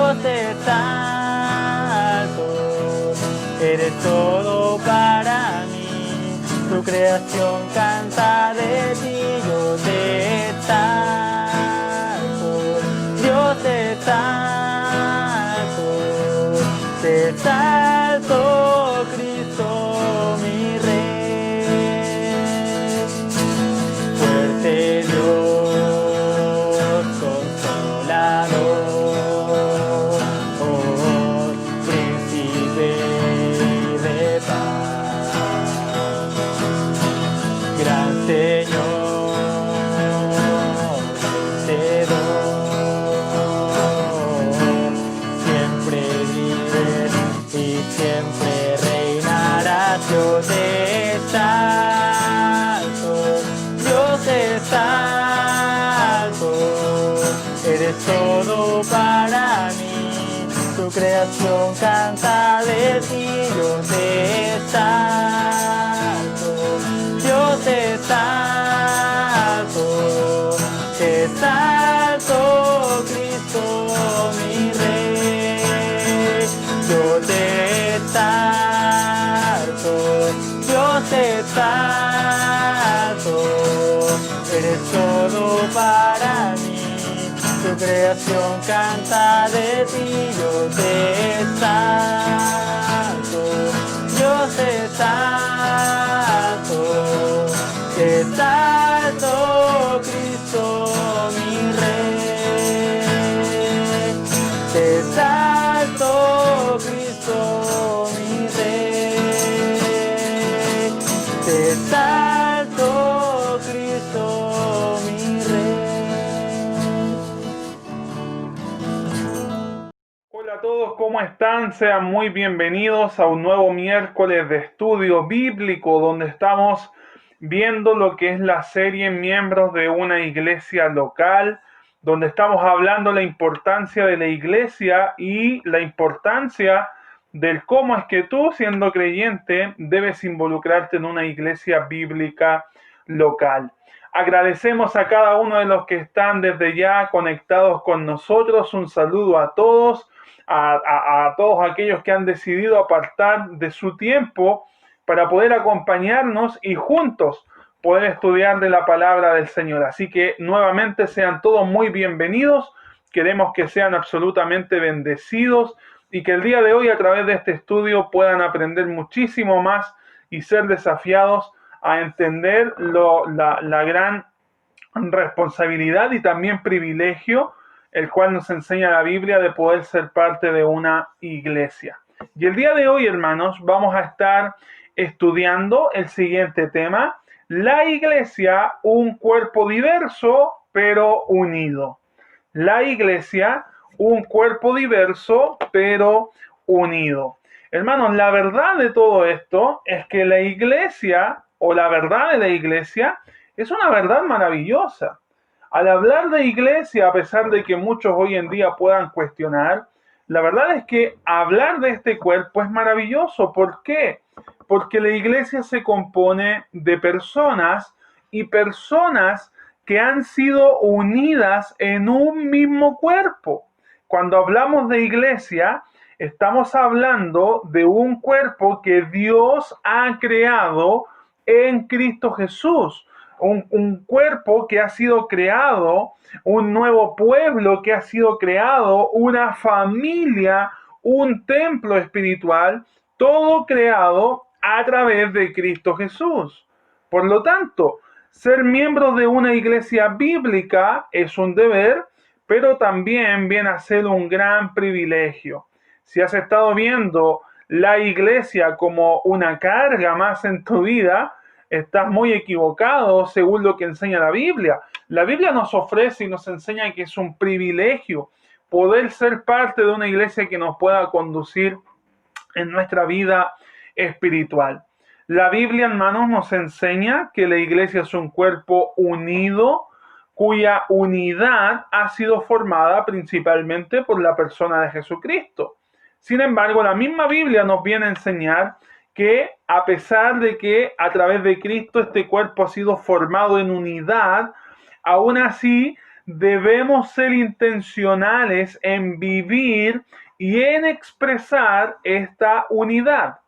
Dios es alto, eres todo para mí, tu creación canta de ti, yo te exalto. Dios es alto, te exalto, Cristo mi Rey. Fuerte Dios, consolador, oh príncipe de paz. Gran Señor, vencedor, siempre vives y siempre reinarás. Yo te exalto, Dios es alto, eres todo para mí, tu creación canta de ti, yo te exalto. Dios es alto, Cristo mi Rey. Yo te exalto, Dios es alto, eres todo para mí, tu creación canta de ti, yo te exalto. Dios es alto, Cristo mi Rey. Te exalto, Cristo mi Rey. Te exalto, Cristo mi Rey. Hola a todos, ¿cómo están? Sean muy bienvenidos a un nuevo miércoles de estudio bíblico donde estamos viendo lo que es la serie Miembros de una Iglesia Local, donde estamos hablando la importancia de la iglesia y la importancia del cómo es que tú, siendo creyente, debes involucrarte en una iglesia bíblica local. Agradecemos a cada uno de los que están desde ya conectados con nosotros. Un saludo a todos, a todos aquellos que han decidido apartar de su tiempo para poder acompañarnos y juntos poder estudiar de la palabra del Señor. Así que nuevamente sean todos muy bienvenidos. Queremos que sean absolutamente bendecidos y que el día de hoy a través de este estudio puedan aprender muchísimo más y ser desafiados a entender la gran responsabilidad y también privilegio el cual nos enseña la Biblia de poder ser parte de una iglesia. Y el día de hoy, hermanos, vamos a estar estudiando el siguiente tema: la iglesia, un cuerpo diverso pero unido. La iglesia, un cuerpo diverso pero unido. Hermanos, la verdad de todo esto es que la iglesia, o la verdad de la iglesia, es una verdad maravillosa. Al hablar de iglesia, a pesar de que muchos hoy en día puedan cuestionar, la verdad es que hablar de este cuerpo es maravilloso. ¿Por qué? Porque la iglesia se compone de personas y personas que han sido unidas en un mismo cuerpo. Cuando hablamos de iglesia, estamos hablando de un cuerpo que Dios ha creado en Cristo Jesús. Un cuerpo que ha sido creado, un nuevo pueblo que ha sido creado, una familia, un templo espiritual, todo creado a través de Cristo Jesús. Por lo tanto, ser miembro de una iglesia bíblica es un deber, pero también viene a ser un gran privilegio. Si has estado viendo la iglesia como una carga más en tu vida, estás muy equivocado según lo que enseña la Biblia. La Biblia nos ofrece y nos enseña que es un privilegio poder ser parte de una iglesia que nos pueda conducir en nuestra vida espiritual. La Biblia, hermanos, nos enseña que la iglesia es un cuerpo unido, cuya unidad ha sido formada principalmente por la persona de Jesucristo. Sin embargo, la misma Biblia nos viene a enseñar que a pesar de que a través de Cristo este cuerpo ha sido formado en unidad, aún así debemos ser intencionales en vivir y en expresar esta unidad.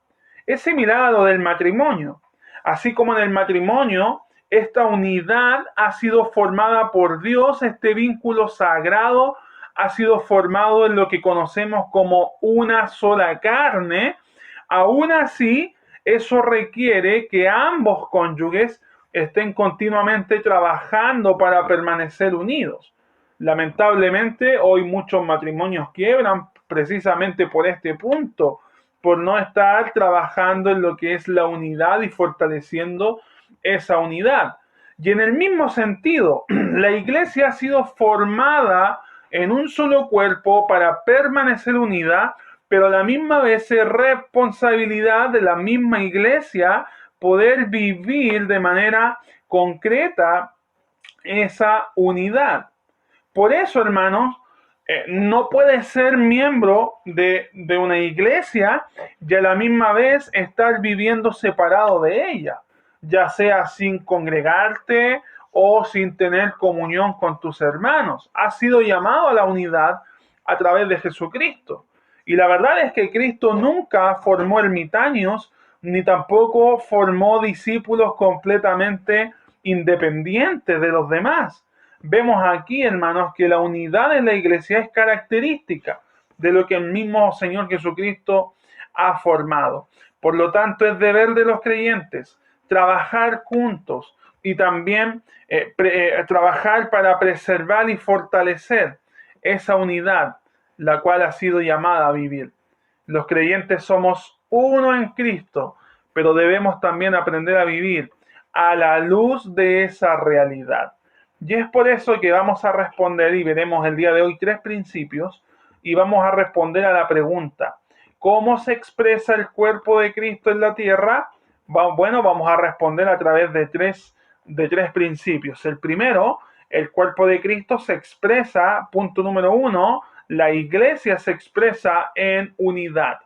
Es similar a lo del matrimonio. Así como en el matrimonio, esta unidad ha sido formada por Dios, este vínculo sagrado ha sido formado en lo que conocemos como una sola carne. Aún así, eso requiere que ambos cónyuges estén continuamente trabajando para permanecer unidos. Lamentablemente, hoy muchos matrimonios quiebran precisamente por este punto, por no estar trabajando en lo que es la unidad y fortaleciendo esa unidad. Y en el mismo sentido, la iglesia ha sido formada en un solo cuerpo para permanecer unida, pero a la misma vez es responsabilidad de la misma iglesia poder vivir de manera concreta esa unidad. Por eso, hermanos, no puedes ser miembro de una iglesia y a la misma vez estar viviendo separado de ella, ya sea sin congregarte o sin tener comunión con tus hermanos. Has sido llamado a la unidad a través de Jesucristo. Y la verdad es que Cristo nunca formó ermitaños, ni tampoco formó discípulos completamente independientes de los demás. Vemos aquí, hermanos, que la unidad en la iglesia es característica de lo que el mismo Señor Jesucristo ha formado. Por lo tanto, es deber de los creyentes trabajar juntos y también trabajar para preservar y fortalecer esa unidad, la cual ha sido llamada a vivir. Los creyentes somos uno en Cristo, pero debemos también aprender a vivir a la luz de esa realidad. Y es por eso que vamos a responder y veremos el día de hoy 3 principios y vamos a responder a la pregunta: ¿cómo se expresa el cuerpo de Cristo en la tierra? Bueno, vamos a responder a través de tres principios. El primero, el cuerpo de Cristo se expresa, punto número 1, la iglesia se expresa en unidad.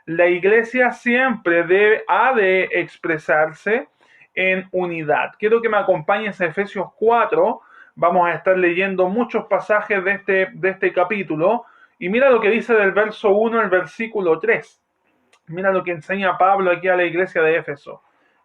La iglesia siempre ha de expresarse en unidad. Quiero que me acompañes a Efesios 4. Vamos a estar leyendo muchos pasajes de este capítulo. Y mira lo que dice del verso 1 al versículo 3. Mira lo que enseña Pablo aquí a la iglesia de Éfeso.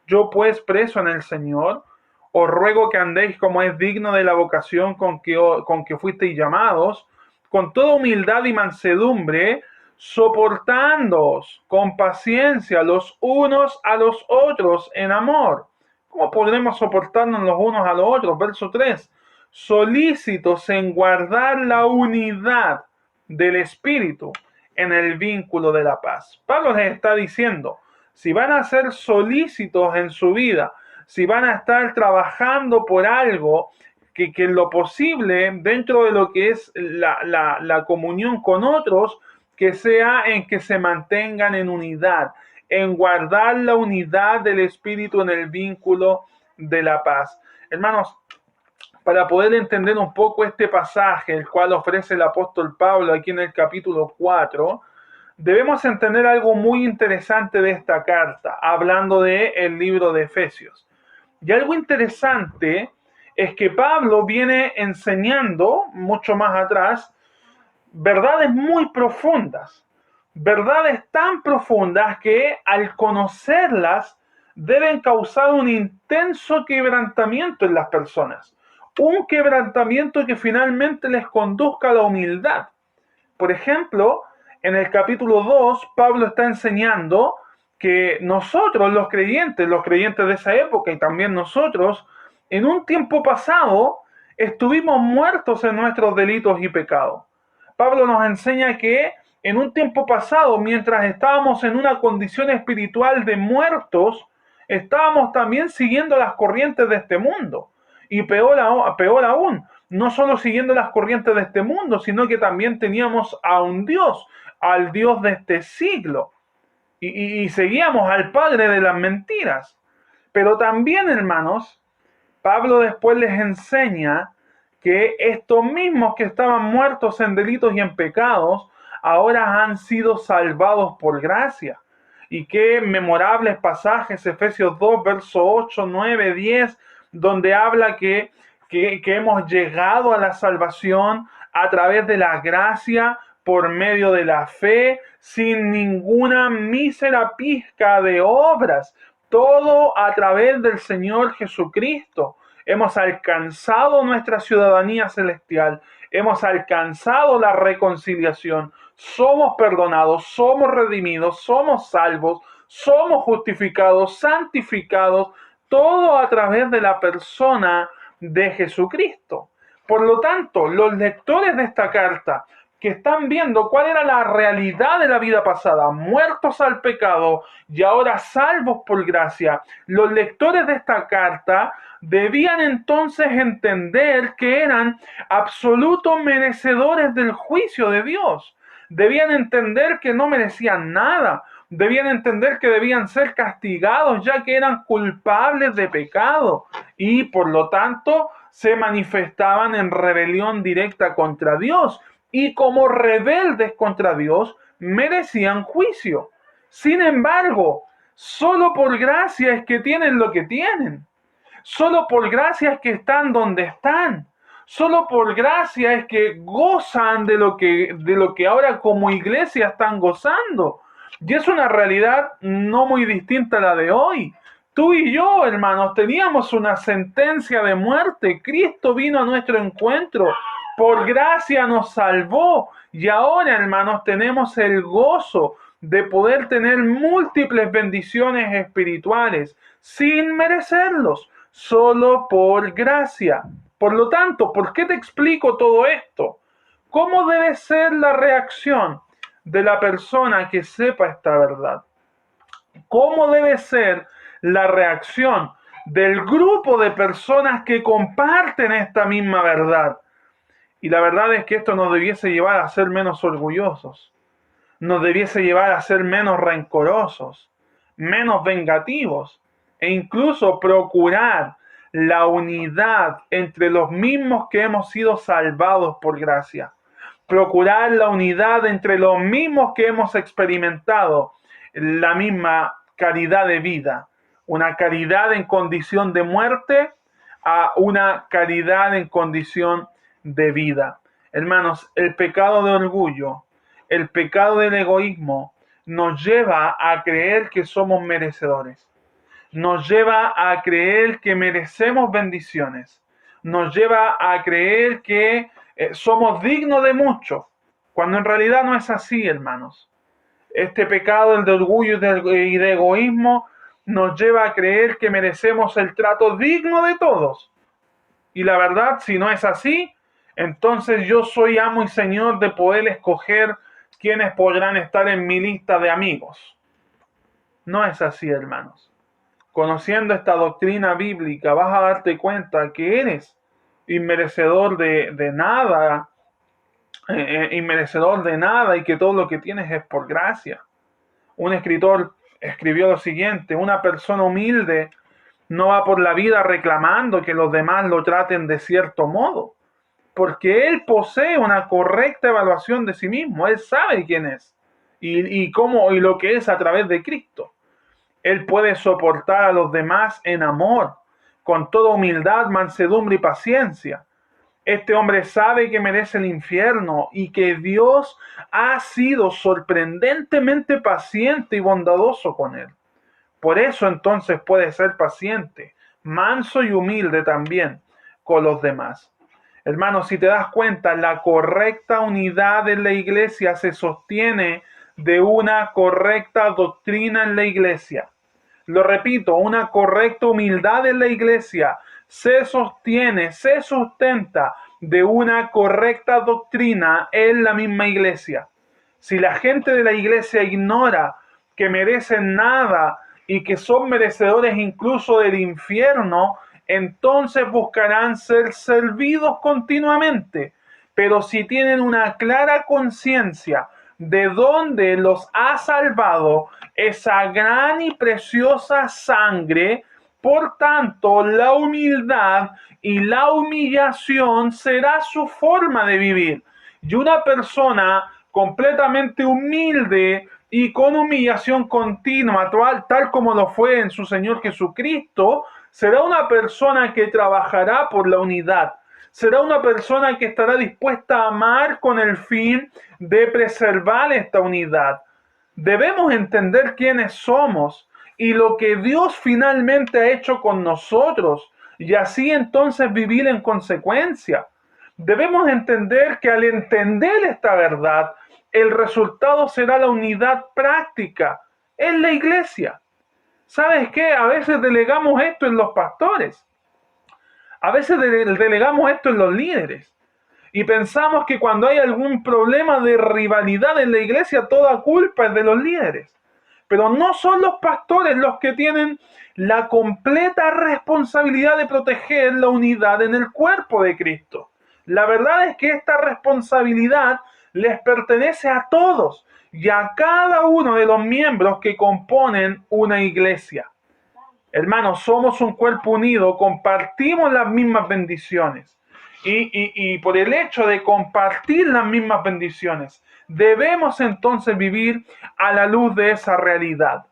Yo pues, preso en el Señor, os ruego que andéis como es digno de la vocación con que fuisteis llamados, con toda humildad y mansedumbre, soportándoos con paciencia los unos a los otros en amor. ¿Cómo podremos soportarnos los unos a los otros? Verso 3. Solícitos en guardar la unidad del Espíritu en el vínculo de la paz. Pablo les está diciendo, si van a ser solícitos en su vida, si van a estar trabajando por algo, que en lo posible, dentro de lo que es la comunión con otros, que sea en que se mantengan en unidad, en guardar la unidad del Espíritu en el vínculo de la paz. Hermanos, para poder entender un poco este pasaje, el cual ofrece el apóstol Pablo aquí en el capítulo 4, debemos entender algo muy interesante de esta carta, hablando del libro de Efesios. Y algo interesante es que Pablo viene enseñando, mucho más atrás, verdades muy profundas, verdades tan profundas que al conocerlas deben causar un intenso quebrantamiento en las personas, un quebrantamiento que finalmente les conduzca a la humildad. Por ejemplo, en el capítulo 2, Pablo está enseñando que nosotros, los creyentes de esa época y también nosotros, en un tiempo pasado, estuvimos muertos en nuestros delitos y pecados. Pablo nos enseña que en un tiempo pasado, mientras estábamos en una condición espiritual de muertos, estábamos también siguiendo las corrientes de este mundo. Y peor aún, no solo siguiendo las corrientes de este mundo, sino que también teníamos a un Dios, al Dios de este siglo. Y seguíamos al padre de las mentiras. Pero también, hermanos, Pablo después les enseña que estos mismos que estaban muertos en delitos y en pecados, ahora han sido salvados por gracia. Y qué memorables pasajes, Efesios 2, verso 8, 9, 10, donde habla que que hemos llegado a la salvación a través de la gracia, por medio de la fe, sin ninguna mísera pizca de obras, todo a través del Señor Jesucristo. Hemos alcanzado nuestra ciudadanía celestial, hemos alcanzado la reconciliación, somos perdonados, somos redimidos, somos salvos, somos justificados, santificados, todo a través de la persona de Jesucristo. Por lo tanto, los lectores de esta carta que están viendo cuál era la realidad de la vida pasada, muertos al pecado y ahora salvos por gracia, los lectores de esta carta debían entonces entender que eran absolutos merecedores del juicio de Dios. Debían entender que no merecían nada. Debían entender que debían ser castigados ya que eran culpables de pecado y por lo tanto se manifestaban en rebelión directa contra Dios y como rebeldes contra Dios merecían juicio. Sin embargo, solo por gracia es que tienen lo que tienen. Solo por gracia es que están donde están. Solo por gracia es que gozan de lo que ahora como iglesia están gozando. Y es una realidad no muy distinta a la de hoy. Tú y yo, hermanos, teníamos una sentencia de muerte. Cristo vino a nuestro encuentro. Por gracia nos salvó. Y ahora, hermanos, tenemos el gozo de poder tener múltiples bendiciones espirituales sin merecerlos, solo por gracia. Por lo tanto, ¿por qué te explico todo esto? ¿Cómo debe ser la reacción de la persona que sepa esta verdad? ¿Cómo debe ser la reacción del grupo de personas que comparten esta misma verdad? Y la verdad es que esto nos debiese llevar a ser menos orgullosos, nos debiese llevar a ser menos rencorosos, menos vengativos e incluso procurar la unidad entre los mismos que hemos sido salvados por gracia. Procurar la unidad entre los mismos que hemos experimentado la misma caridad de vida. Una caridad en condición de muerte a una caridad en condición de vida. Hermanos, el pecado de orgullo, el pecado del egoísmo nos lleva a creer que somos merecedores. Nos lleva a creer que merecemos bendiciones. Nos lleva a creer que somos dignos de mucho, cuando en realidad no es así, hermanos. Este pecado, el de orgullo y de egoísmo, nos lleva a creer que merecemos el trato digno de todos. Y la verdad, si no es así, entonces yo soy amo y señor de poder escoger quiénes podrán estar en mi lista de amigos. No es así, hermanos. Conociendo esta doctrina bíblica, vas a darte cuenta que eres inmerecedor de nada, inmerecedor de nada y que todo lo que tienes es por gracia. Un escritor escribió lo siguiente: una persona humilde no va por la vida reclamando que los demás lo traten de cierto modo, porque él posee una correcta evaluación de sí mismo. Él sabe quién es y cómo y lo que es a través de Cristo. Él puede soportar a los demás en amor, con toda humildad, mansedumbre y paciencia. Este hombre sabe que merece el infierno y que Dios ha sido sorprendentemente paciente y bondadoso con él. Por eso entonces puede ser paciente, manso y humilde también con los demás. Hermanos, si te das cuenta, la correcta unidad en la iglesia se sostiene de una correcta doctrina en la iglesia. Lo repito, una correcta humildad en la iglesia se sostiene, se sustenta de una correcta doctrina en la misma iglesia. Si la gente de la iglesia ignora que merecen nada y que son merecedores incluso del infierno, entonces buscarán ser servidos continuamente. Pero si tienen una clara conciencia de dónde los ha salvado esa gran y preciosa sangre, por tanto, la humildad y la humillación será su forma de vivir. Y una persona completamente humilde y con humillación continua, tal como lo fue en su Señor Jesucristo, Será una persona que trabajará por la unidad. Será una persona que estará dispuesta a amar con el fin de preservar esta unidad. Debemos entender quiénes somos y lo que Dios finalmente ha hecho con nosotros, y así entonces vivir en consecuencia. Debemos entender que al entender esta verdad, el resultado será la unidad práctica en la iglesia. ¿Sabes qué? A veces delegamos esto en los pastores. A veces delegamos esto en los líderes. Y pensamos que cuando hay algún problema de rivalidad en la iglesia, toda culpa es de los líderes. Pero no son los pastores los que tienen la completa responsabilidad de proteger la unidad en el cuerpo de Cristo. La verdad es que esta responsabilidad les pertenece a todos y a cada uno de los miembros que componen una iglesia. Hermanos, somos un cuerpo unido, compartimos las mismas bendiciones. Y por el hecho de compartir las mismas bendiciones, debemos entonces vivir a la luz de esa realidad.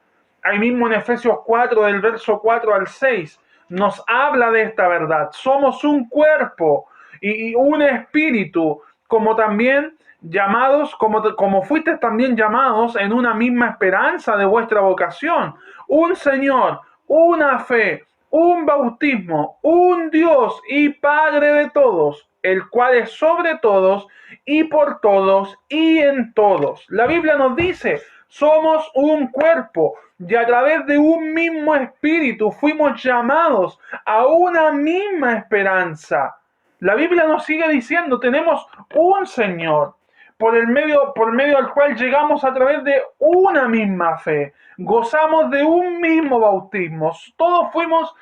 Ahí mismo en Efesios 4, del verso 4 al 6, nos habla de esta verdad. Somos un cuerpo y un espíritu, como también llamados, como fuisteis también llamados en una misma esperanza de vuestra vocación. Un Señor, una fe, un bautismo, un Dios y Padre de todos, el cual es sobre todos y por todos y en todos. La Biblia nos dice, somos un cuerpo y a través de un mismo espíritu fuimos llamados a una misma esperanza. La Biblia nos sigue diciendo, tenemos un Señor por medio del cual llegamos a través de una misma fe, gozamos de un mismo bautismo, todos fuimos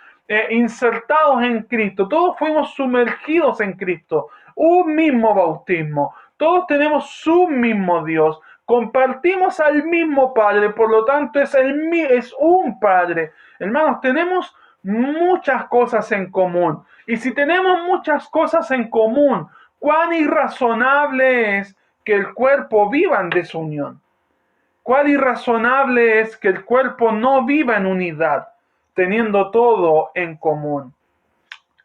insertados en Cristo, todos fuimos sumergidos en Cristo, un mismo bautismo, todos tenemos un mismo Dios, compartimos al mismo Padre, por lo tanto es un Padre. Hermanos, tenemos muchas cosas en común, y si tenemos muchas cosas en común, cuán irrazonable es que el cuerpo viva en desunión. Cuán irrazonable es que el cuerpo no viva en unidad, teniendo todo en común.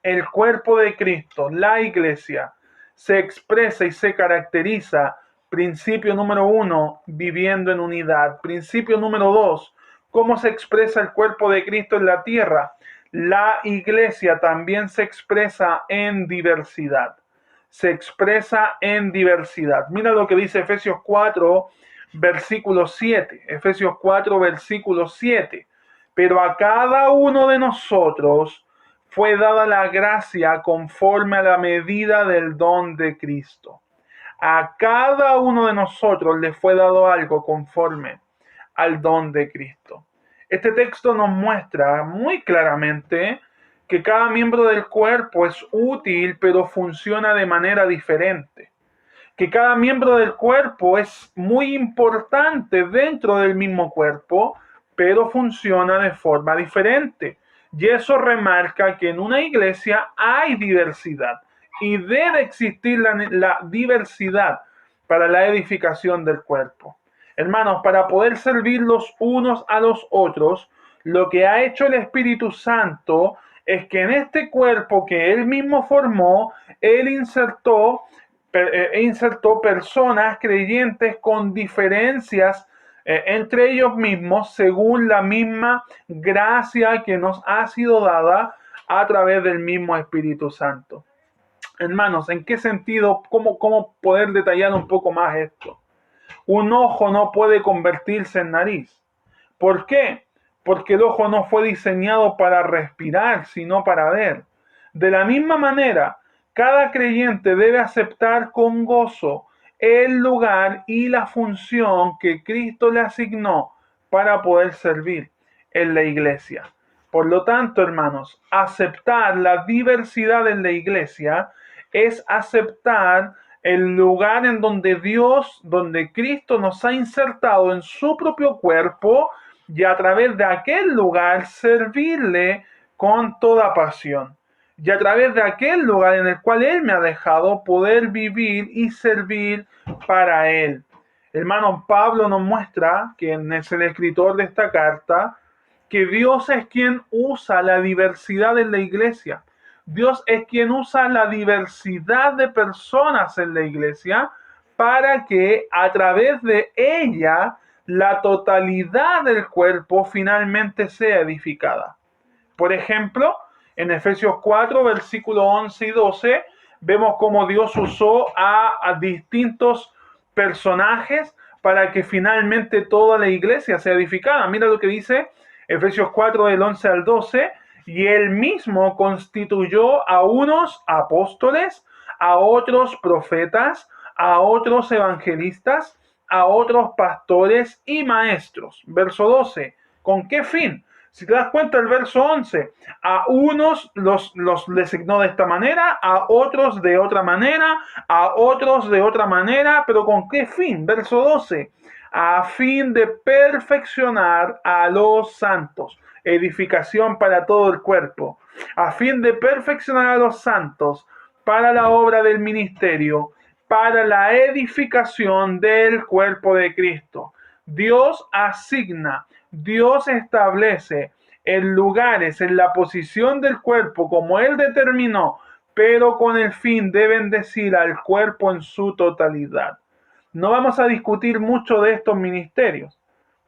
El cuerpo de Cristo, la iglesia, se expresa y se caracteriza, principio número 1, viviendo en unidad. Principio número 2, ¿cómo se expresa el cuerpo de Cristo en la tierra? La iglesia también se expresa en diversidad. Se expresa en diversidad. Mira lo que dice Efesios 4, versículo 7. Efesios 4, versículo 7. Pero a cada uno de nosotros fue dada la gracia conforme a la medida del don de Cristo. A cada uno de nosotros le fue dado algo conforme al don de Cristo. Este texto nos muestra muy claramente que cada miembro del cuerpo es útil, pero funciona de manera diferente. Que cada miembro del cuerpo es muy importante dentro del mismo cuerpo, pero funciona de forma diferente. Y eso remarca que en una iglesia hay diversidad y debe existir la diversidad para la edificación del cuerpo. Hermanos, para poder servir los unos a los otros, lo que ha hecho el Espíritu Santo es que en este cuerpo que Él mismo formó, Él insertó personas creyentes con diferencias entre ellos mismos según la misma gracia que nos ha sido dada a través del mismo Espíritu Santo. Hermanos, ¿en qué sentido? ¿Cómo poder detallar un poco más esto? Un ojo no puede convertirse en nariz. ¿Por qué? Porque el ojo no fue diseñado para respirar, sino para ver. De la misma manera, cada creyente debe aceptar con gozo el lugar y la función que Cristo le asignó para poder servir en la iglesia. Por lo tanto, hermanos, aceptar la diversidad en la iglesia es aceptar el lugar en donde donde Cristo nos ha insertado en su propio cuerpo y a través de aquel lugar servirle con toda pasión. Y a través de aquel lugar en el cual Él me ha dejado poder vivir y servir para Él. Hermano, Pablo nos muestra, quien es el escritor de esta carta, que Dios es quien usa la diversidad en la iglesia. Dios es quien usa la diversidad de personas en la iglesia para que a través de ella la totalidad del cuerpo finalmente sea edificada. Por ejemplo, en Efesios 4, versículos 11 y 12, vemos cómo Dios usó a distintos personajes para que finalmente toda la iglesia sea edificada. Mira lo que dice Efesios 4 del 11 al 12, y él mismo constituyó a unos apóstoles, a otros profetas, a otros evangelistas, a otros pastores y maestros. Verso 12, ¿con qué fin? Si te das cuenta, el verso 11, a unos los designó de esta manera, a otros de otra manera, a otros de otra manera, pero ¿con qué fin? Verso 12, a fin de perfeccionar a los santos, edificación para todo el cuerpo, a fin de perfeccionar a los santos para la obra del ministerio, para la edificación del cuerpo de Cristo. Dios asigna, Dios establece en lugares, en la posición del cuerpo como Él determinó, pero con el fin de bendecir al cuerpo en su totalidad. No vamos a discutir mucho de estos ministerios,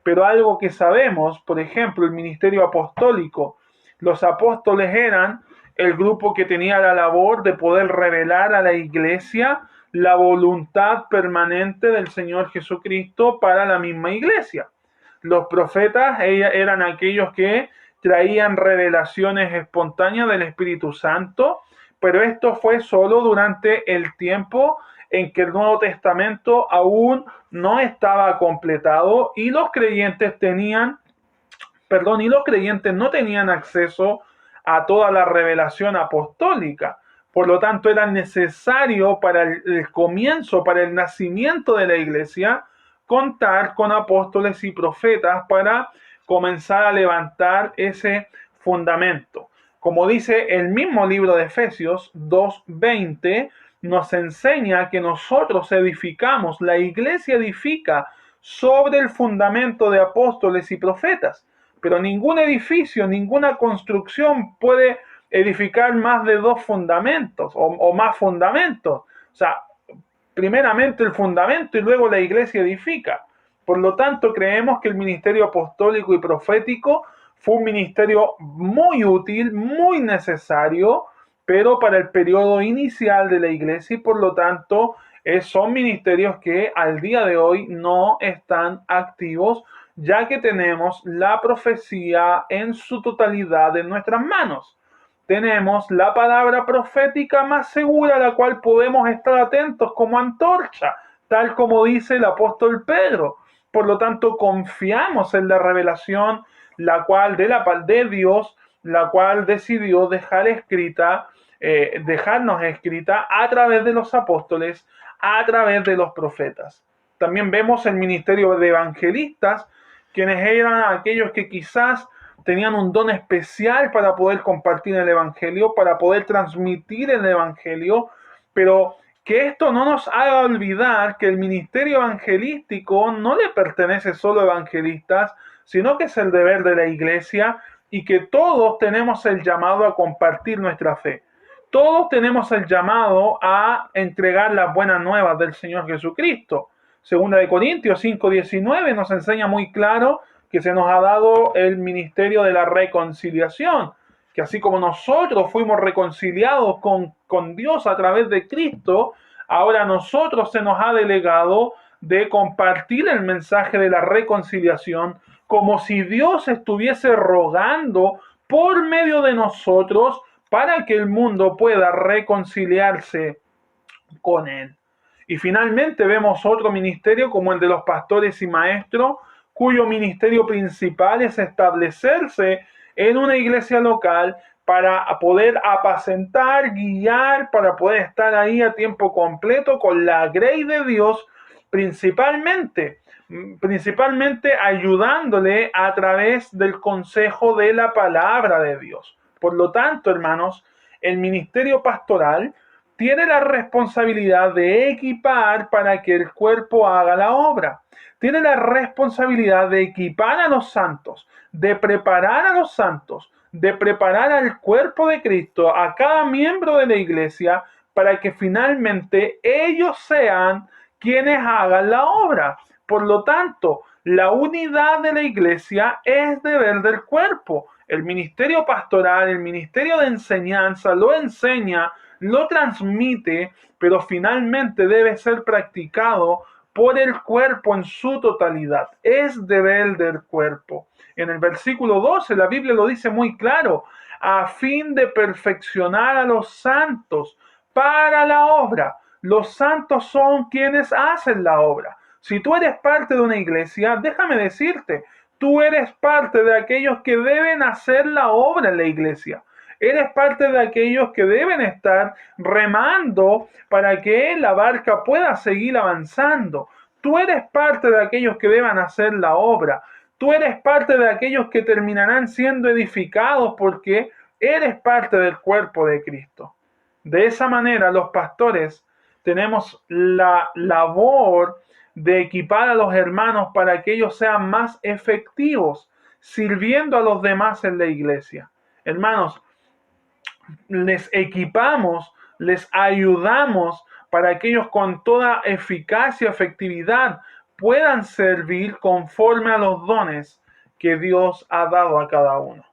pero algo que sabemos, por ejemplo, el ministerio apostólico, los apóstoles eran el grupo que tenía la labor de poder revelar a la iglesia la voluntad permanente del Señor Jesucristo para la misma iglesia. Los profetas eran aquellos que traían revelaciones espontáneas del Espíritu Santo, pero esto fue solo durante el tiempo en que el Nuevo Testamento aún no estaba completado y los creyentes no tenían acceso a toda la revelación apostólica. Por lo tanto, era necesario para el comienzo, para el nacimiento de la iglesia, contar con apóstoles y profetas para comenzar a levantar ese fundamento. Como dice el mismo libro de Efesios 2:20, nos enseña que nosotros edificamos, la iglesia edifica sobre el fundamento de apóstoles y profetas, pero ningún edificio, ninguna construcción puede edificar más de dos fundamentos o más fundamentos. O sea, primeramente el fundamento y luego la iglesia edifica. Por lo tanto, creemos que el ministerio apostólico y profético fue un ministerio muy útil, muy necesario, pero para el periodo inicial de la iglesia, y por lo tanto son ministerios que al día de hoy no están activos, ya que tenemos la profecía en su totalidad en nuestras manos. Tenemos la palabra profética más segura a la cual podemos estar atentos como antorcha, tal como dice el apóstol Pedro. Por lo tanto, confiamos en la revelación de Dios, la cual decidió dejarnos escrita a través de los apóstoles, a través de los profetas. También vemos el ministerio de evangelistas, quienes eran aquellos que quizás tenían un don especial para poder compartir el evangelio, para poder transmitir el evangelio, pero que esto no nos haga olvidar que el ministerio evangelístico no le pertenece solo a evangelistas, sino que es el deber de la iglesia y que todos tenemos el llamado a compartir nuestra fe. Todos tenemos el llamado a entregar las buenas nuevas del Señor Jesucristo. Segunda de Corintios 5:19 nos enseña muy claro que se nos ha dado el ministerio de la reconciliación, que así como nosotros fuimos reconciliados con Dios a través de Cristo, ahora a nosotros se nos ha delegado de compartir el mensaje de la reconciliación como si Dios estuviese rogando por medio de nosotros para que el mundo pueda reconciliarse con Él. Y finalmente vemos otro ministerio como el de los pastores y maestros, cuyo ministerio principal es establecerse en una iglesia local para poder apacentar, guiar, para poder estar ahí a tiempo completo con la grey de Dios, principalmente ayudándole a través del consejo de la palabra de Dios. Por lo tanto, hermanos, el ministerio pastoral tiene la responsabilidad de equipar para que el cuerpo haga la obra. Tiene la responsabilidad de equipar a los santos, de preparar a los santos, de preparar al cuerpo de Cristo, a cada miembro de la iglesia, para que finalmente ellos sean quienes hagan la obra. Por lo tanto, la unidad de la iglesia es deber del cuerpo. El ministerio pastoral, el ministerio de enseñanza lo enseña, lo transmite, pero finalmente debe ser practicado por el cuerpo en su totalidad. Es deber del cuerpo. En el versículo 12 la Biblia lo dice muy claro, a fin de perfeccionar a los santos para la obra. Los santos son quienes hacen la obra. Si tú eres parte de una iglesia, déjame decirte, tú eres parte de aquellos que deben hacer la obra en la iglesia. Eres parte de aquellos que deben estar remando para que la barca pueda seguir avanzando. Tú eres parte de aquellos que deben hacer la obra. Tú eres parte de aquellos que terminarán siendo edificados porque eres parte del cuerpo de Cristo. De esa manera, los pastores tenemos la labor de equipar a los hermanos para que ellos sean más efectivos sirviendo a los demás en la iglesia. Hermanos, les equipamos, les ayudamos para que ellos con toda eficacia y efectividad puedan servir conforme a los dones que Dios ha dado a cada uno.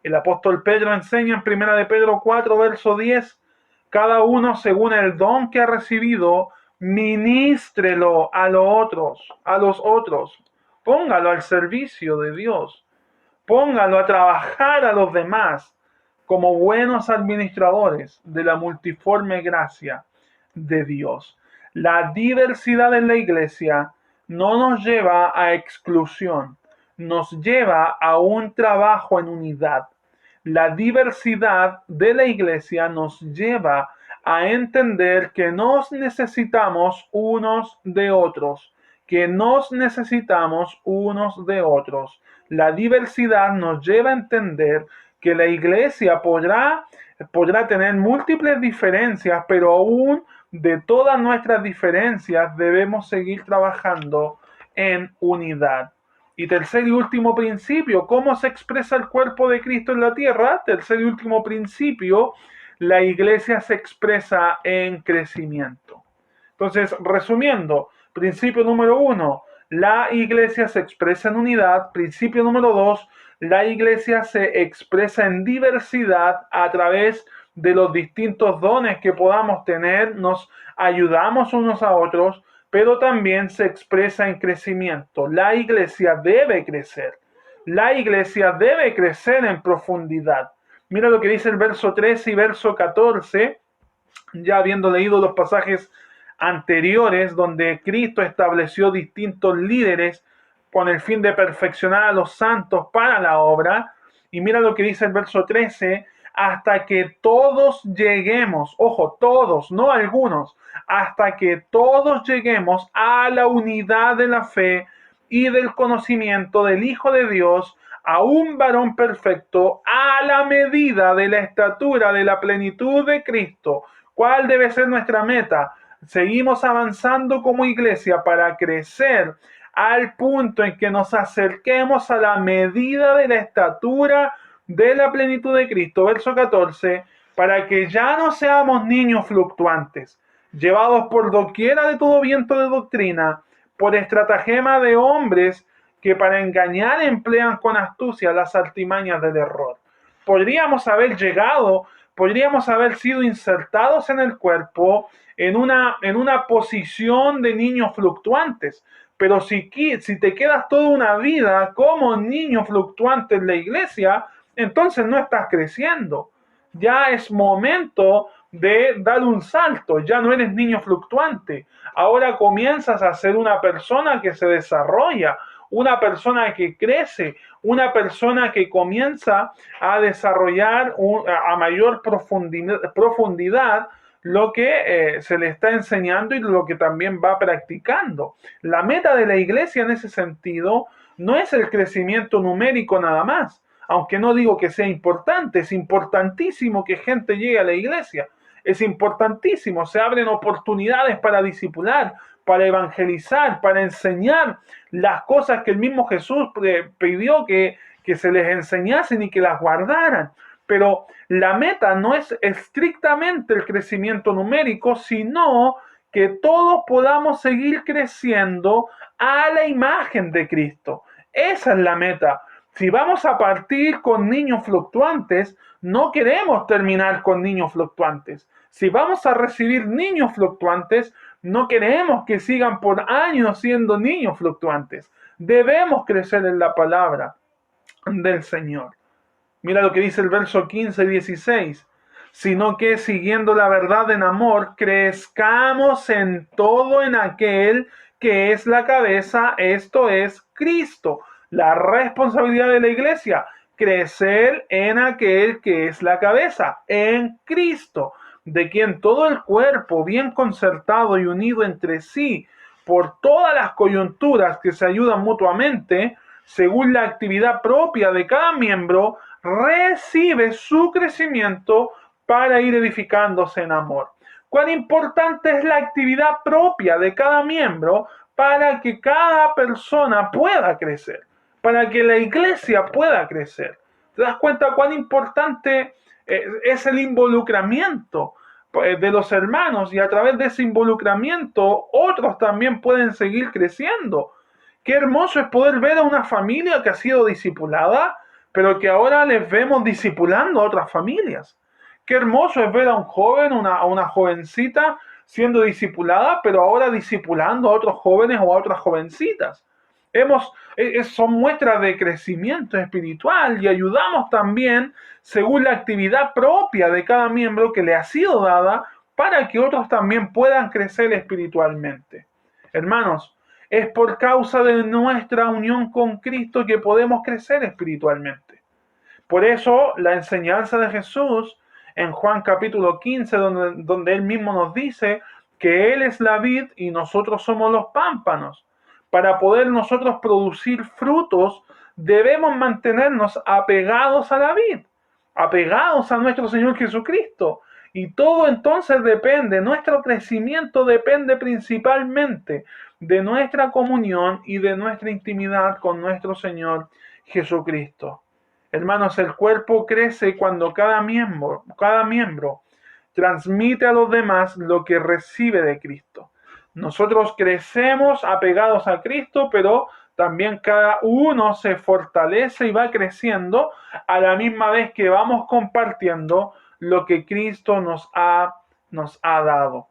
El apóstol Pedro enseña en 1 de Pedro 4, verso 10, cada uno según el don que ha recibido, ministrelo a los otros, póngalo al servicio de Dios, póngalo a trabajar a los demás como buenos administradores de la multiforme gracia de Dios. La diversidad en la iglesia no nos lleva a exclusión, nos lleva a un trabajo en unidad. La diversidad de la iglesia nos lleva a entender que nos necesitamos unos de otros, La diversidad nos lleva a entender que la iglesia podrá tener múltiples diferencias, pero aún de todas nuestras diferencias debemos seguir trabajando en unidad. Y tercer y último principio, ¿cómo se expresa el cuerpo de Cristo en la tierra? Tercer y último principio, la iglesia se expresa en crecimiento. Entonces, resumiendo, principio número 1, la iglesia se expresa en unidad. Principio número 2, la iglesia se expresa en diversidad a través de los distintos dones que podamos tener, nos ayudamos unos a otros, pero también se expresa en crecimiento. La iglesia debe crecer. La iglesia debe crecer en profundidad. Mira lo que dice el verso 13 y verso 14, ya habiendo leído los pasajes anteriores donde Cristo estableció distintos líderes con el fin de perfeccionar a los santos para la obra. Y mira lo que dice el verso 13, hasta que todos lleguemos, ojo, todos, no algunos, hasta que todos lleguemos a la unidad de la fe y del conocimiento del Hijo de Dios, a un varón perfecto, a la medida de la estatura de la plenitud de Cristo. ¿Cuál debe ser nuestra meta? Seguimos avanzando como iglesia para crecer al punto en que nos acerquemos a la medida de la estatura de la plenitud de Cristo. Verso 14, para que ya no seamos niños fluctuantes, llevados por doquiera de todo viento de doctrina, por estratagema de hombres que para engañar emplean con astucia las artimañas del error. Podríamos haber sido insertados en el cuerpo en una posición de niños fluctuantes, pero si te quedas toda una vida como niño fluctuante en la iglesia, entonces no estás creciendo. Ya es momento de dar un salto, ya no eres niño fluctuante, ahora comienzas a ser una persona que se desarrolla, una persona que crece, una persona que comienza a desarrollar a mayor profundidad lo que se le está enseñando y lo que también va practicando. La meta de la iglesia en ese sentido no es el crecimiento numérico nada más, aunque no digo que sea importante, es importantísimo que gente llegue a la iglesia. es importantísimo. Se abren oportunidades para discipular, para evangelizar, para enseñar las cosas que el mismo Jesús pidió que se les enseñasen y que las guardaran. Pero la meta no es estrictamente el crecimiento numérico, sino que todos podamos seguir creciendo a la imagen de Cristo. Esa es la meta. Si vamos a partir con niños fluctuantes, no queremos terminar con niños fluctuantes. Si vamos a recibir niños fluctuantes, no queremos que sigan por años siendo niños fluctuantes. Debemos crecer en la palabra del Señor. Mira lo que dice el verso 15 y 16. Sino que siguiendo la verdad en amor, crezcamos en todo en aquel que es la cabeza, esto es Cristo. La responsabilidad de la iglesia, crecer en aquel que es la cabeza, en Cristo, de quien todo el cuerpo, bien concertado y unido entre sí, por todas las coyunturas que se ayudan mutuamente, según la actividad propia de cada miembro, recibe su crecimiento para ir edificándose en amor. Cuán importante es la actividad propia de cada miembro para que cada persona pueda crecer, para que la iglesia pueda crecer. ¿Te das cuenta cuán importante es el involucramiento de los hermanos? Y a través de ese involucramiento otros también pueden seguir creciendo. Qué hermoso es poder ver a una familia que ha sido discipulada, pero que ahora les vemos discipulando a otras familias. Qué hermoso es ver a un joven, a una jovencita siendo discipulada, pero ahora discipulando a otros jóvenes o a otras jovencitas. Son muestras de crecimiento espiritual y ayudamos también según la actividad propia de cada miembro que le ha sido dada para que otros también puedan crecer espiritualmente. Hermanos, es por causa de nuestra unión con Cristo que podemos crecer espiritualmente. Por eso la enseñanza de Jesús en Juan capítulo 15, donde Él mismo nos dice que Él es la vid y nosotros somos los pámpanos. Para poder nosotros producir frutos, debemos mantenernos apegados a la vid, apegados a nuestro Señor Jesucristo. Y todo entonces depende, nuestro crecimiento depende principalmente de nuestra comunión y de nuestra intimidad con nuestro Señor Jesucristo. Hermanos, el cuerpo crece cuando cada miembro transmite a los demás lo que recibe de Cristo. Nosotros crecemos apegados a Cristo, pero también cada uno se fortalece y va creciendo a la misma vez que vamos compartiendo lo que Cristo nos ha dado.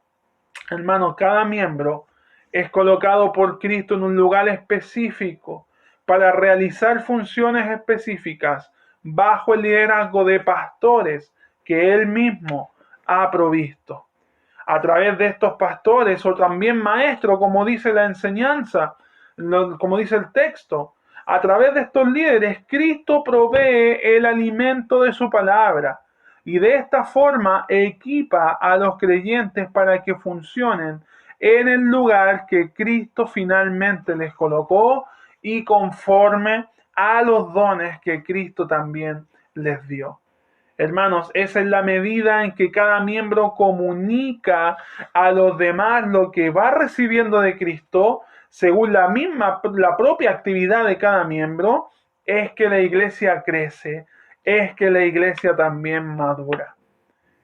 Hermanos, cada miembro es colocado por Cristo en un lugar específico para realizar funciones específicas bajo el liderazgo de pastores que Él mismo ha provisto. A través de estos pastores o también maestros, como dice la enseñanza, como dice el texto, a través de estos líderes, Cristo provee el alimento de su palabra y de esta forma equipa a los creyentes para que funcionen en el lugar que Cristo finalmente les colocó y conforme a los dones que Cristo también les dio. Hermanos, esa es la medida en que cada miembro comunica a los demás lo que va recibiendo de Cristo, según la propia actividad de cada miembro, es que la iglesia crece, es que la iglesia también madura.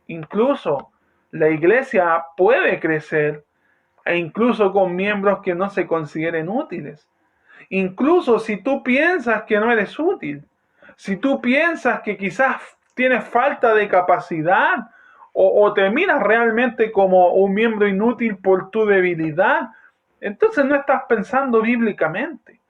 Incluso la iglesia puede crecer, e incluso con miembros que no se consideren útiles. Incluso si tú piensas que no eres útil, si tú piensas que quizás tienes falta de capacidad o te miras realmente como un miembro inútil por tu debilidad, entonces no estás pensando bíblicamente.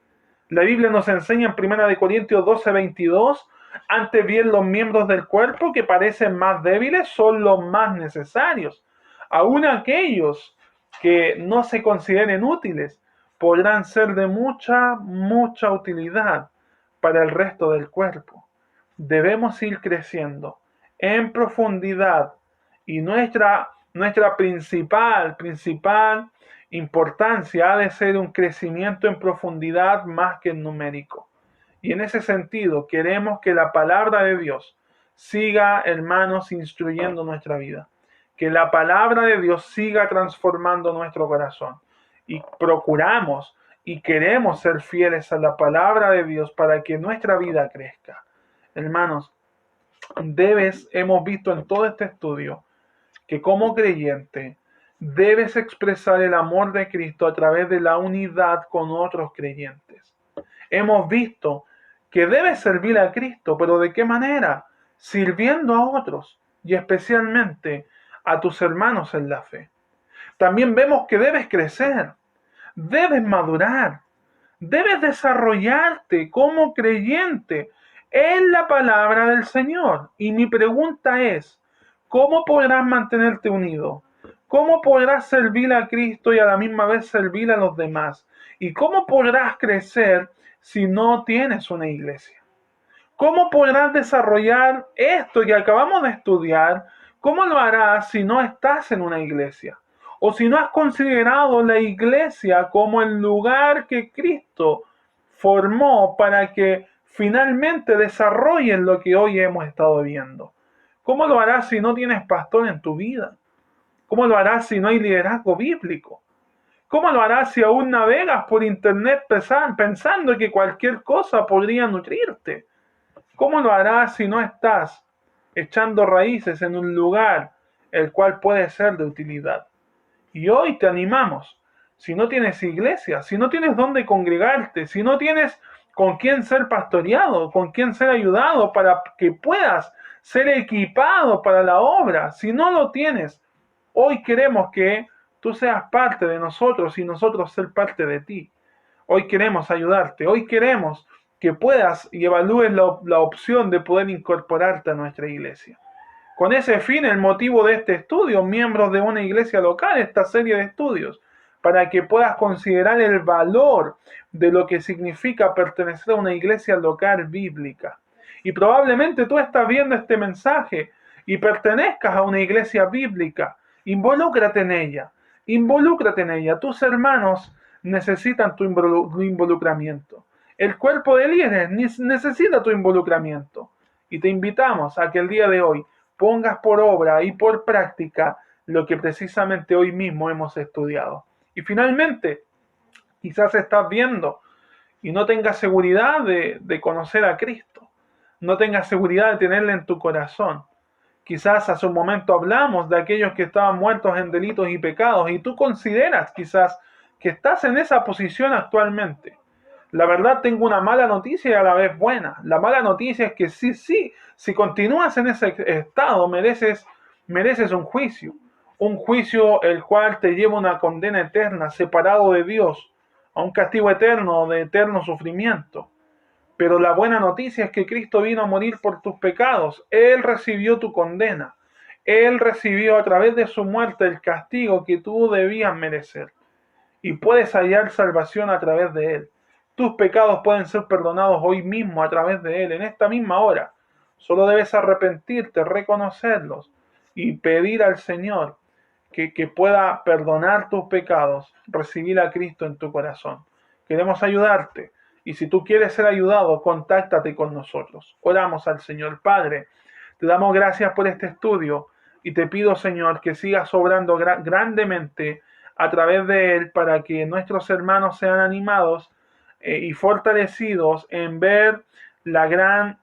La Biblia nos enseña en 1 Corintios 12:22, antes bien los miembros del cuerpo que parecen más débiles son los más necesarios. Aún aquellos que no se consideren útiles podrán ser de mucha utilidad para el resto del cuerpo. Debemos ir creciendo en profundidad y nuestra principal importancia ha de ser un crecimiento en profundidad más que en numérico. Y en ese sentido queremos que la palabra de Dios siga, hermanos, instruyendo nuestra vida. que la palabra de Dios siga transformando nuestro corazón. Y procuramos y queremos ser fieles a la palabra de Dios para que nuestra vida crezca. Hermanos, hemos visto en todo este estudio que como creyente debes expresar el amor de Cristo a través de la unidad con otros creyentes. Hemos visto que debes servir a Cristo, pero ¿de qué manera? Sirviendo a otros y especialmente a tus hermanos en la fe. También vemos que debes crecer, debes madurar, debes desarrollarte como creyente en la palabra del Señor. Y mi pregunta es, ¿cómo podrás mantenerte unido? ¿Cómo podrás servir a Cristo y a la misma vez servir a los demás? ¿Y cómo podrás crecer si no tienes una iglesia? ¿Cómo podrás desarrollar esto que acabamos de estudiar? ¿Cómo lo harás si no estás en una iglesia? O si no has considerado la iglesia como el lugar que Cristo formó para que finalmente desarrollen lo que hoy hemos estado viendo. ¿Cómo lo harás si no tienes pastor en tu vida? ¿Cómo lo harás si no hay liderazgo bíblico? ¿Cómo lo harás si aún navegas por internet pensando que cualquier cosa podría nutrirte? ¿Cómo lo harás si no estás echando raíces en un lugar el cual puede ser de utilidad? Y hoy te animamos, si no tienes iglesia, si no tienes dónde congregarte, si no tienes con quién ser pastoreado, con quién ser ayudado para que puedas ser equipado para la obra, si no lo tienes, hoy queremos que tú seas parte de nosotros y nosotros ser parte de ti. Hoy queremos ayudarte, hoy queremos que puedas y evalúes la opción de poder incorporarte a nuestra iglesia. Con ese fin, el motivo de este estudio, miembros de una iglesia local, esta serie de estudios, para que puedas considerar el valor de lo que significa pertenecer a una iglesia local bíblica. Y probablemente tú estás viendo este mensaje y pertenezcas a una iglesia bíblica. Involúcrate en ella, involúcrate en ella. Tus hermanos necesitan tu involucramiento. El cuerpo de líderes necesita tu involucramiento. Y te invitamos a que el día de hoy pongas por obra y por práctica lo que precisamente hoy mismo hemos estudiado. Y finalmente, quizás estás viendo y no tengas seguridad de conocer a Cristo, no tengas seguridad de tenerle en tu corazón. Quizás hace un momento hablamos de aquellos que estaban muertos en delitos y pecados y tú consideras quizás que estás en esa posición actualmente. La verdad, tengo una mala noticia y a la vez buena. La mala noticia es que si continúas en ese estado, mereces un juicio el cual te lleva a una condena eterna, separado de Dios, a un castigo eterno, de eterno sufrimiento. Pero la buena noticia es que Cristo vino a morir por tus pecados. Él recibió tu condena. Él recibió a través de su muerte el castigo que tú debías merecer. Y puedes hallar salvación a través de Él. Tus pecados pueden ser perdonados hoy mismo a través de Él, en esta misma hora. Solo debes arrepentirte, reconocerlos y pedir al Señor que pueda perdonar tus pecados, recibir a Cristo en tu corazón. Queremos ayudarte y si tú quieres ser ayudado, contáctate con nosotros. Oramos al Señor. Padre, te damos gracias por este estudio y te pido, Señor, que sigas obrando grandemente a través de él para que nuestros hermanos sean animados y fortalecidos en ver la gran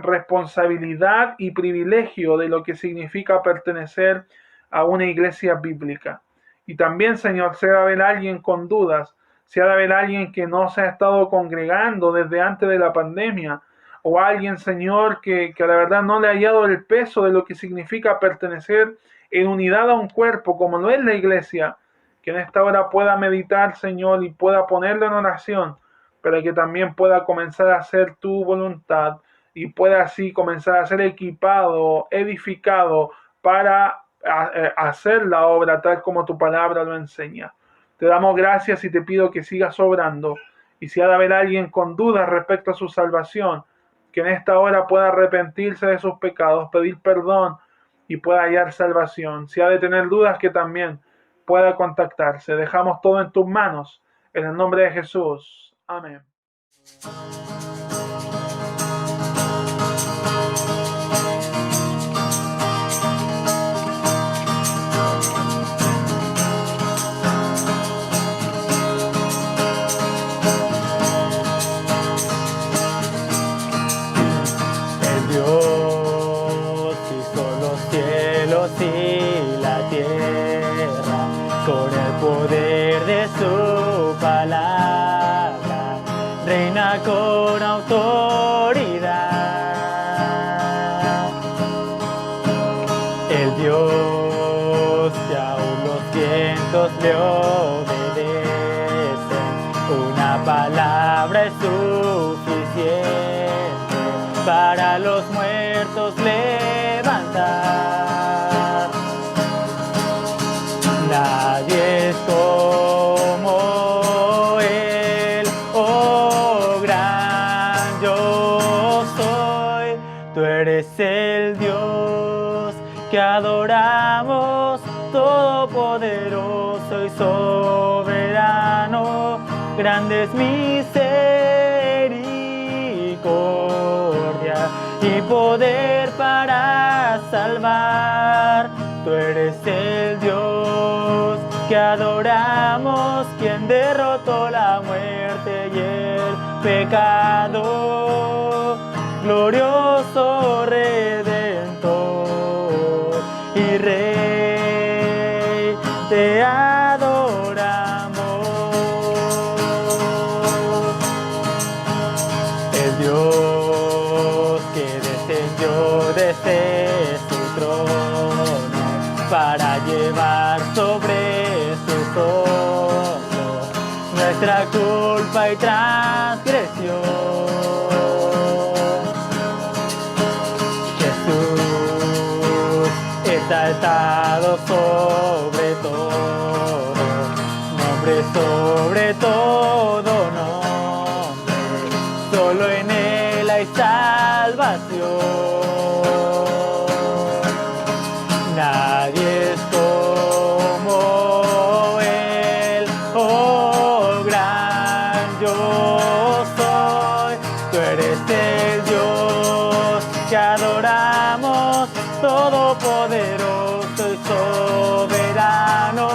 responsabilidad y privilegio de lo que significa pertenecer a una iglesia bíblica. Y también, Señor, si ha de haber alguien con dudas, si ha de haber alguien que no se ha estado congregando desde antes de la pandemia, o alguien, Señor, que la verdad no le ha hallado el peso de lo que significa pertenecer en unidad a un cuerpo como lo es la iglesia, que en esta hora pueda meditar, Señor, y pueda ponerlo en oración, para que también pueda comenzar a hacer tu voluntad y pueda así comenzar a ser equipado, edificado para hacer la obra tal como tu palabra lo enseña. Te damos gracias y te pido que sigas obrando. Y si ha de haber alguien con dudas respecto a su salvación, que en esta hora pueda arrepentirse de sus pecados, pedir perdón y pueda hallar salvación. Si ha de tener dudas, que también pueda contactarse. Dejamos todo en tus manos. En el nombre de Jesús. Amén. reina con autoridad. El Dios que aún los vientos le obedecen, una palabra es suficiente para los muertos levantar. Nadie es como Él, oh gran yo soy. Tú eres el Dios que adoramos, todopoderoso y soberano. Grande es misericordia y poder para salvar. Tú eres el Dios que adoramos, quien derrotó la muerte y el pecado. Glorioso Redentor y Rey, te adoramos. El Dios que descendió desde su trono para llevar sobre sus hombros nuestra culpa y transgresión. Jesús exaltado sobre todo, nombre sobre todo nombre, solo en Él hay salvación. Nadie es como Él, oh gran yo soy. Tú eres el Dios que adoramos, todopoderoso y soberano.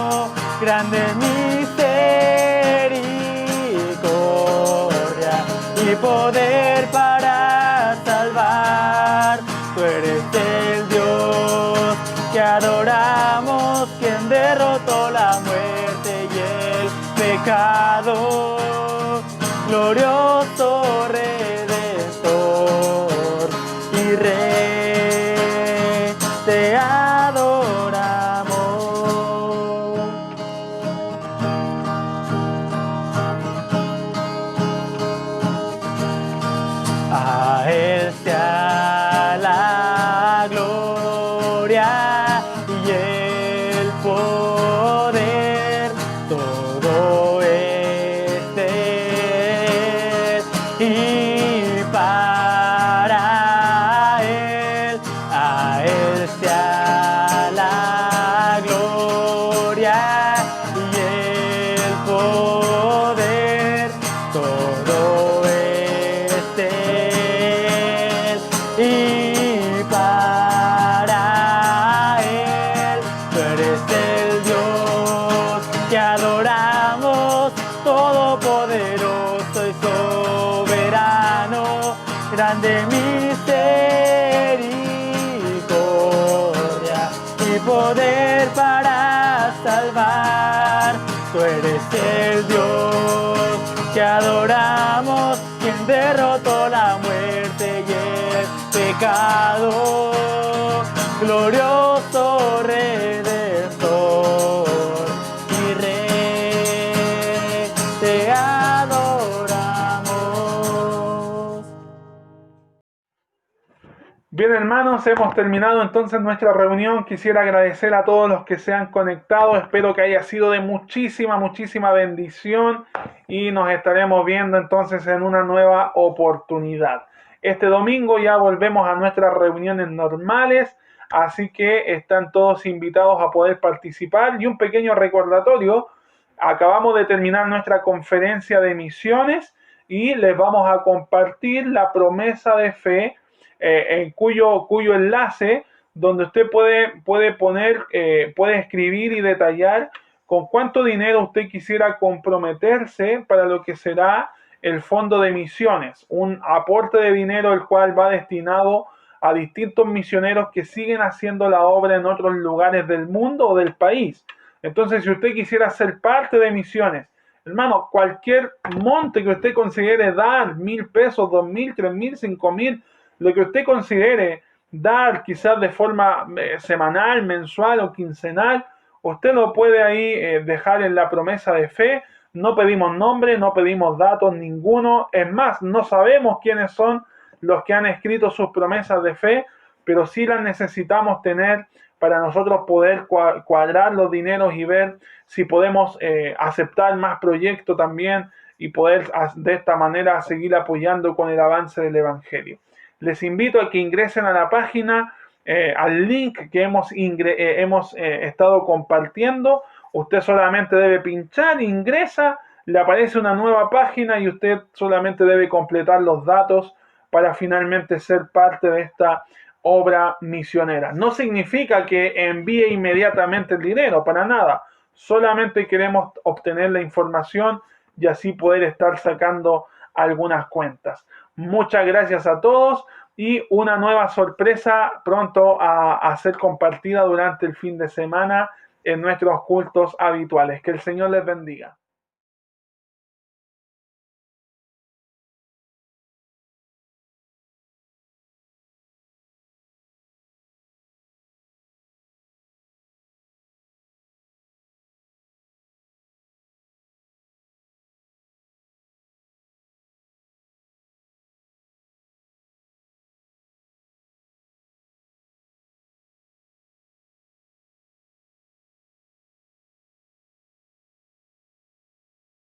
Grande misericordia y poder para salvar. Tú eres el Dios que adoramos, quien derrotó la muerte y el pecado. Glorioso Redentor y Rey, te adoramos. A Él sea la gloria y el poder, todo es de Él y para Él. A Él sea la gloria y el poder, todo es de Él y para Él. Tú eres el Dios que adoramos, todopoderoso y soberano. Grande misericordia y poder para salvar. Tú eres el Dios que adoramos, quien derrotó la muerte y el pecado. Glorioso Redentor y Rey, te adoramos. Bien, hermanos, hemos terminado entonces nuestra reunión. Quisiera agradecer a todos los que se han conectado. Espero que haya sido de muchísima bendición y nos estaremos viendo entonces en una nueva oportunidad. Este domingo ya volvemos a nuestras reuniones normales, así que están todos invitados a poder participar. Y un pequeño recordatorio: acabamos de terminar nuestra conferencia de misiones y les vamos a compartir la promesa de fe, en cuyo enlace, donde usted puede poner, puede escribir y detallar con cuánto dinero usted quisiera comprometerse para lo que será el fondo de misiones, un aporte de dinero el cual va destinado a distintos misioneros que siguen haciendo la obra en otros lugares del mundo o del país. Entonces, si usted quisiera ser parte de misiones Hermano, cualquier monte que usted considere dar, 1.000 pesos, 2.000, 3.000, 5.000, lo que usted considere dar quizás de forma semanal, mensual o quincenal, usted lo puede ahí dejar en la promesa de fe. No pedimos nombre, no pedimos datos ninguno. Es más, no sabemos quiénes son los que han escrito sus promesas de fe, pero sí las necesitamos tener para nosotros poder cuadrar los dineros y ver si podemos aceptar más proyectos también y poder de esta manera seguir apoyando con el avance del Evangelio. Les invito a que ingresen a la página, al link que hemos estado compartiendo. Usted solamente debe pinchar, ingresa, le aparece una nueva página y usted solamente debe completar los datos para finalmente ser parte de esta obra misionera. No significa que envíe inmediatamente el dinero, para nada. Solamente queremos obtener la información y así poder estar sacando algunas cuentas. Muchas gracias a todos y una nueva sorpresa pronto a ser compartida durante el fin de semana en nuestros cultos habituales. Que el Señor les bendiga.